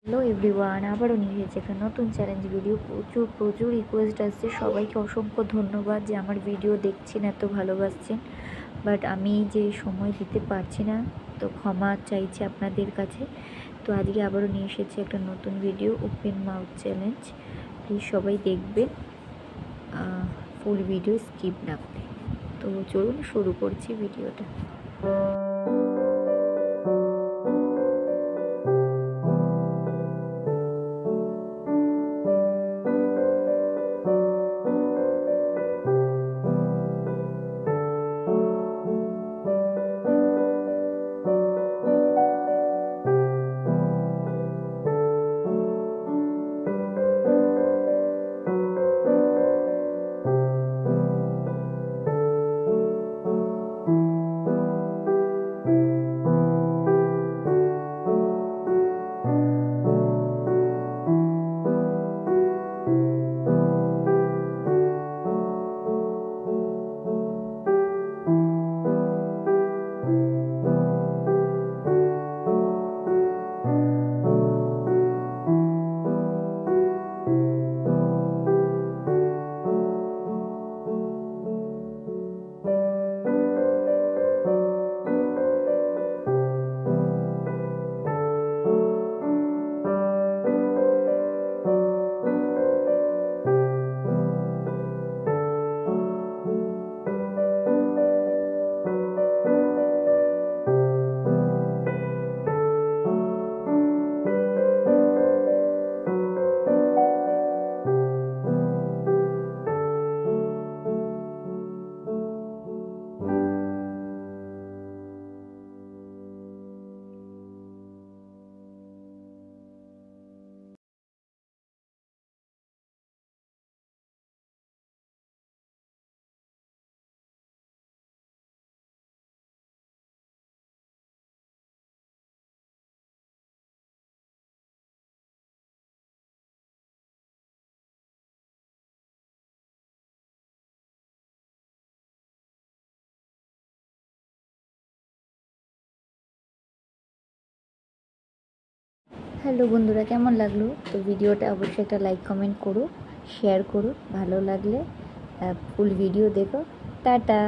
Hello everyone, আবারও নিয়ে এসেছে একটা নতুন চ্যালেঞ্জ ভিডিও। প্রচুর প্রচুর রিকোয়েস্ট আসছে, সবাইকে অসংখ্য ধন্যবাদ যে আমার ভিডিও দেখছেন, এত ভালোবাসছেন। বাট আমি যে সময় দিতে পারছি না, তো ক্ষমা চাইছি আপনাদের কাছে। তো আজকে আবারও নিয়ে এসেছি একটা নতুন video, open mouth challenge. Please সবাই দেখবেন, ফুল ভিডিও স্কিপ না করে। তো চলুন শুরু করছি ভিডিওটা। হ্যালো বন্ধুরা, কেমন লাগলো? তো ভিডিওটা অবশ্যই একটা লাইক কমেন্ট করো, শেয়ার করো। ভালো লাগলে ফুল ভিডিও দেখো। টাটা।